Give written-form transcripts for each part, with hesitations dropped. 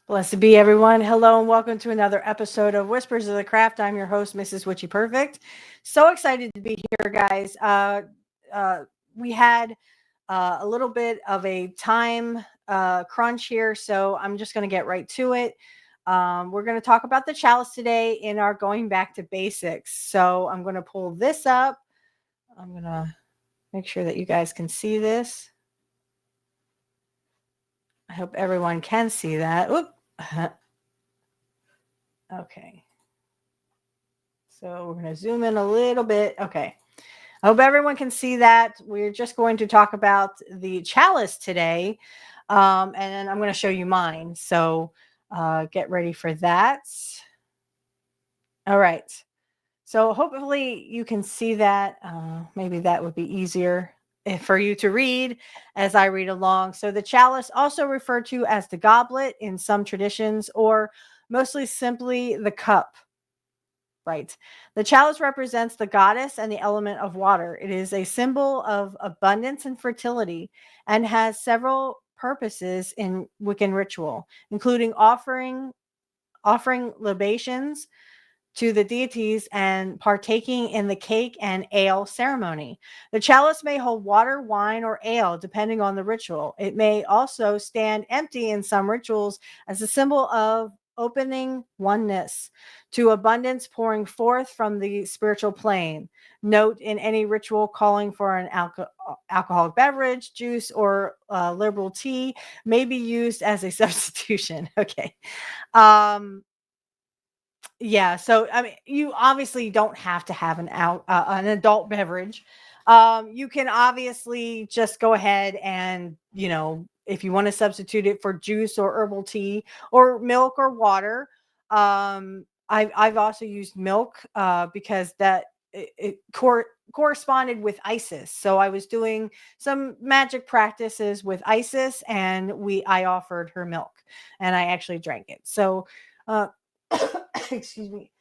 Blessed be everyone. Hello and welcome to another episode of Whispers of the Craft. I'm your host, Mrs. Witchy Perfect. So excited to be here, guys. We had a little bit of a time crunch here, so I'm just going to get right to it. We're going to talk about the chalice today in our going back to basics. So I'm going to pull this up. I'm going to make sure that you guys can see this. I hope everyone can see that. Oop. Okay. So we're going to zoom in a little bit. Okay. I hope everyone can see that. We're just going to talk about the chalice today. And I'm going to show you mine. So get ready for that. All right. So hopefully you can see that. Maybe that would be easier for you to read as I read along. So the chalice, also referred to as the goblet in some traditions, or mostly simply the cup. Right. The chalice represents the goddess and the element of water. It is a symbol of abundance and fertility and has several purposes in Wiccan ritual, including offering libations to the deities and partaking in the cake and ale ceremony. The chalice may hold water, wine, or ale depending on the ritual. It may also stand empty in some rituals as a symbol of opening oneness to abundance pouring forth from the spiritual plane. Note, in any ritual calling for an alcoholic beverage, juice, or liberal tea may be used as a substitution. Okay. Um, yeah, so I mean, you obviously don't have to have an adult beverage. You can obviously just go ahead and, if you want to substitute it for juice or herbal tea or milk or water. I've also used milk because it corresponded with Isis. So I was doing some magic practices with Isis, and I offered her milk, and I actually drank it. So. Uh, excuse me.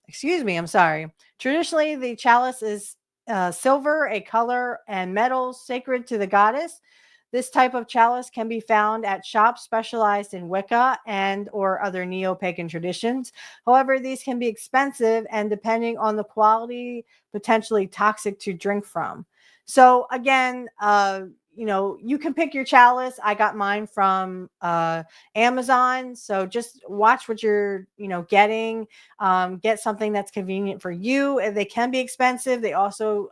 Excuse me, I'm sorry. Traditionally, the chalice is silver, a color, and metal sacred to the goddess. This type of chalice can be found at shops specialized in Wicca and or other neo-pagan traditions. However, these can be expensive and, depending on the quality, potentially toxic to drink from. So again, you can pick your chalice. I got mine from Amazon. So just watch what you're, getting. Get something that's convenient for you. They can be expensive. They also,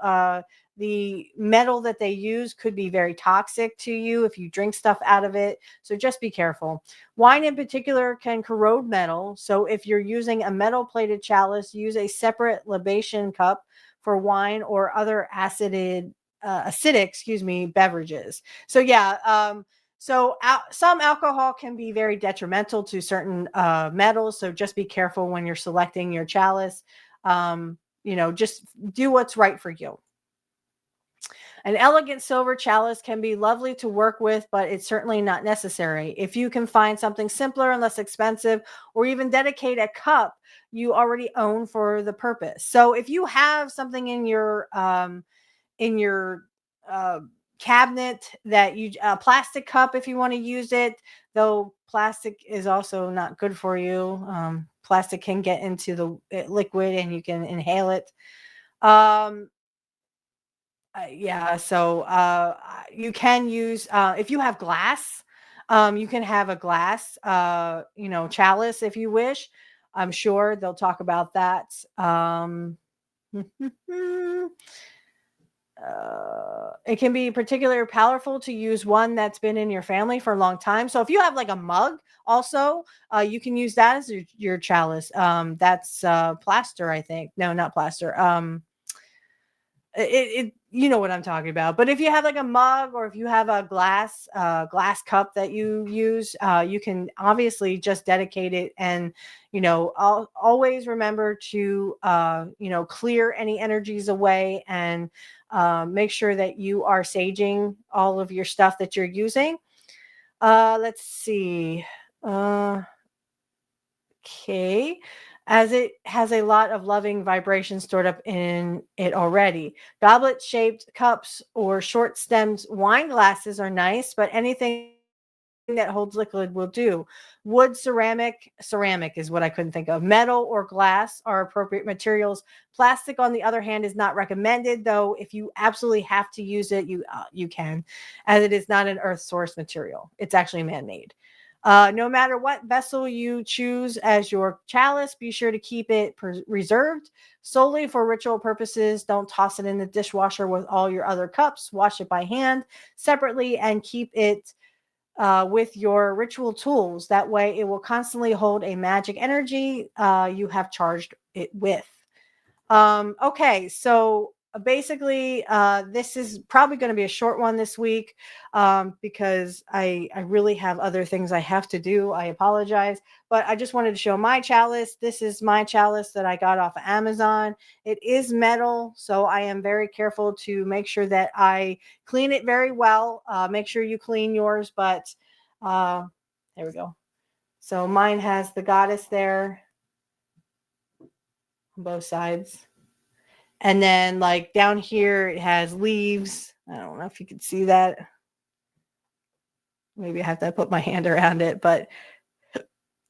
the metal that they use could be very toxic to you if you drink stuff out of it. So just be careful. Wine in particular can corrode metal. So if you're using a metal plated chalice, use a separate libation cup for wine or other acidic, beverages. So yeah, some alcohol can be very detrimental to certain metals. So just be careful when you're selecting your chalice. Just do what's right for you. An elegant silver chalice can be lovely to work with, but it's certainly not necessary. If you can find something simpler and less expensive, or even dedicate a cup you already own for the purpose. So if you have something in your uh, cabinet that you a plastic cup, if you want to use it, though plastic is also not good for you. Plastic can get into the liquid and you can inhale it. um yeah, so you can use, if you have glass, you can have a glass chalice if you wish. I'm sure they'll talk about that. It can be particularly powerful to use one that's been in your family for a long time. So if you have like a mug, also, you can use that as your chalice. That's plaster, I think. No, not plaster. It you know what I'm talking about. But if you have like a mug, or if you have a glass cup that you use, you can obviously just dedicate it. And always remember to clear any energies away, and make sure that you are saging all of your stuff that you're using. Let's see. Okay. As it has a lot of loving vibration stored up in it already. Goblet shaped cups or short stemmed wine glasses are nice, but anything that holds liquid will do. Wood, ceramic is what I couldn't think of. Metal or glass are appropriate materials. Plastic, on the other hand, is not recommended, though if you absolutely have to use it, you can, as it is not an earth source material. It's actually man-made. No matter what vessel you choose as your chalice, be sure to keep it reserved solely for ritual purposes. Don't toss it in the dishwasher with all your other cups. Wash it by hand separately and keep it with your ritual tools. That way, it will constantly hold a magic energy you have charged it with. Okay, so basically, this is probably going to be a short one this week because I really have other things I have to do. I apologize, but I just wanted to show my chalice. This is my chalice that I got off of Amazon. It is metal, so I am very careful to make sure that I clean it very well. Make sure you clean yours, but there we go. So mine has the goddess there on both sides. And then like down here, it has leaves. I don't know if you can see that. Maybe I have to put my hand around it, but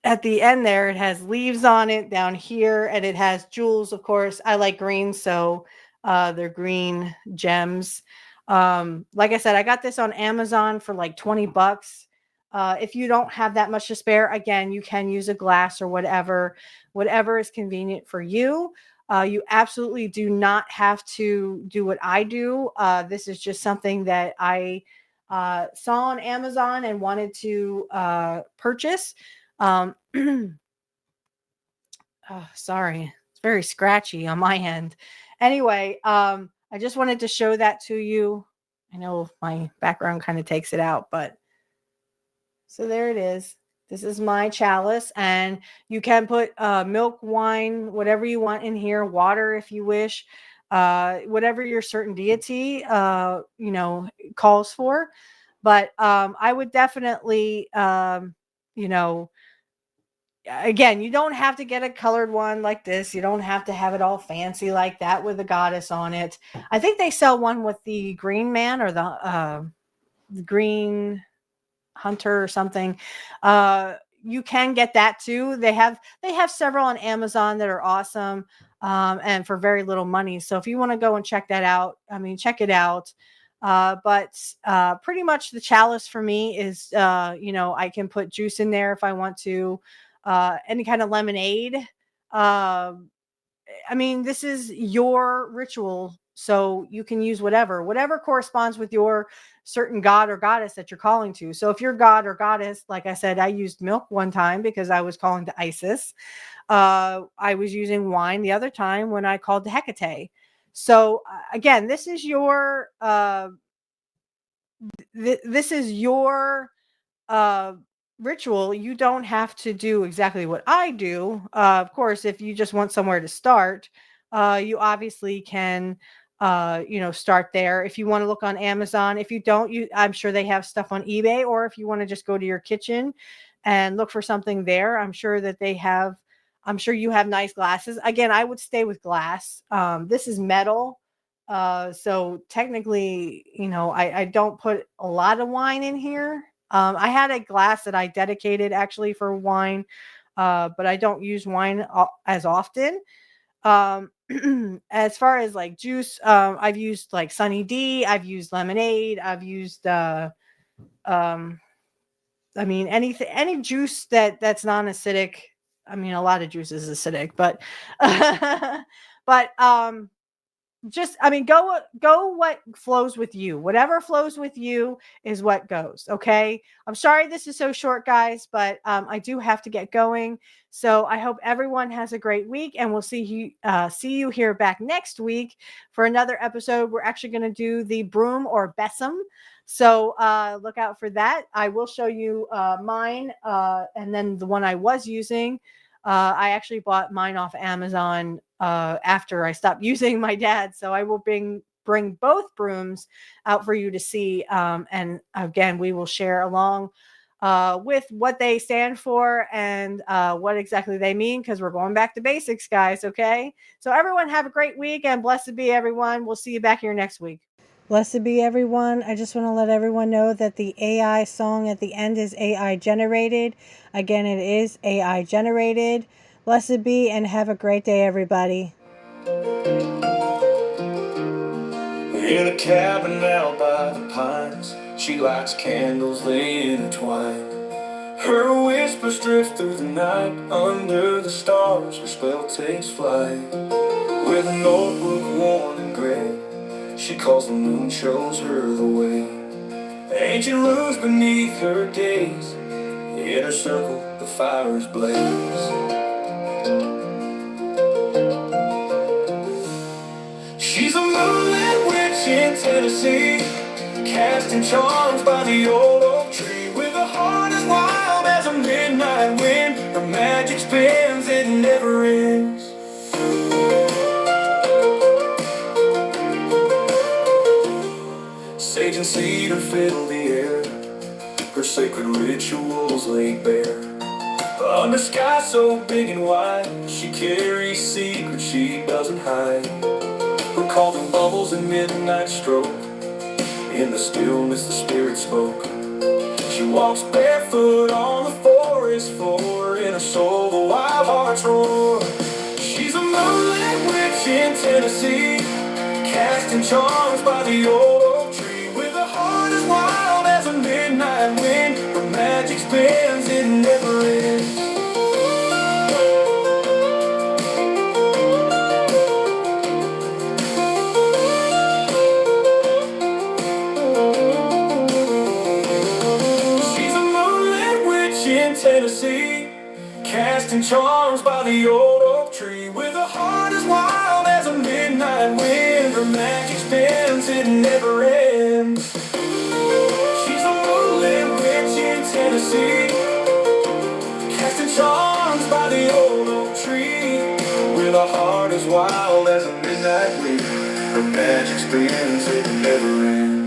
at the end there, it has leaves on it down here, and it has jewels, of course. I like green, so they're green gems. Like I said, I got this on Amazon for like 20 bucks. If you don't have that much to spare, again, you can use a glass or whatever is convenient for you. You absolutely do not have to do what I do. This is just something that I saw on Amazon and wanted to purchase. Oh, sorry, it's very scratchy on my end. Anyway, I just wanted to show that to you. I know my background kind of takes it out, but so there it is. This is my chalice, and you can put milk, wine, whatever you want in here, water if you wish, whatever your certain deity, calls for. But I would definitely, again, you don't have to get a colored one like this. You don't have to have it all fancy like that with a goddess on it. I think they sell one with the green man or the green hunter or something. You can get that too. They have several on Amazon that are awesome and for very little money. So if you want to go and check that out, check it out. But pretty much the chalice for me is, I can put juice in there if I want to, any kind of lemonade. This is your ritual, so you can use whatever corresponds with your certain god or goddess that you're calling to. So if your god or goddess, like I said, I used milk one time because I was calling to Isis. I was using wine the other time when I called to Hecate. So again, this is your this is your ritual. You don't have to do exactly what I do. Of course, if you just want somewhere to start, you obviously can, start there. If you want to look on Amazon, if you don't, I'm sure they have stuff on eBay, or if you want to just go to your kitchen and look for something there, I'm sure that they have. I'm sure you have nice glasses. Again, I would stay with glass. This is metal. So technically, I don't put a lot of wine in here. I had a glass that I dedicated actually for wine, but I don't use wine as often. As far as like juice, I've used like Sunny D, I've used lemonade, I've used any juice that's non-acidic. A lot of juice is acidic, but but just go what flows with you. Whatever flows with you is what goes. Okay, I'm sorry this is so short, guys, but I do have to get going. So I hope everyone has a great week, and we'll see you here back next week for another episode. We're actually going to do the broom or besom, so look out for that. I will show you mine, and then the one I was using. I actually bought mine off Amazon after I stopped using my dad. So I will bring both brooms out for you to see. And again, we will share along with what they stand for and what exactly they mean, because we're going back to basics, guys. Okay. So everyone have a great week, and blessed be everyone. We'll see you back here next week. Blessed be everyone. I just want to let everyone know that the AI song at the end is AI generated. Again, it is AI generated. Blessed be and have a great day, everybody. In a cabin out by the pines, she lights candles, they intertwine. Her whispers drift through the night, under the stars her spell takes flight. With a notebook worn and gray, she calls the moon, shows her the way. Ancient runes beneath her gaze, in her circle the fires blaze. She's a moonlit witch in Tennessee, casting charms by the old oak tree. With a heart as wild as a midnight wind, her magic spins, it never ends. Sage and cedar fill the air, her sacred rituals laid bare. Under sky so big and wide, she carries secrets she doesn't hide. Her cauldron bubbles in midnight stroke, in the stillness the spirit spoke. She walks barefoot on the forest floor, in her soul the wild hearts roar. She's a moonlit witch in Tennessee, casting charms by the old oak tree. With a heart as wild as a midnight wind, her magic spins, it never ends. Tennessee, casting charms by the old oak tree. With a heart as wild as a midnight wind, her magic spins, it never ends. She's a moonlit witch in Tennessee, casting charms by the old oak tree. With a heart as wild as a midnight wind, her magic spins, it never ends.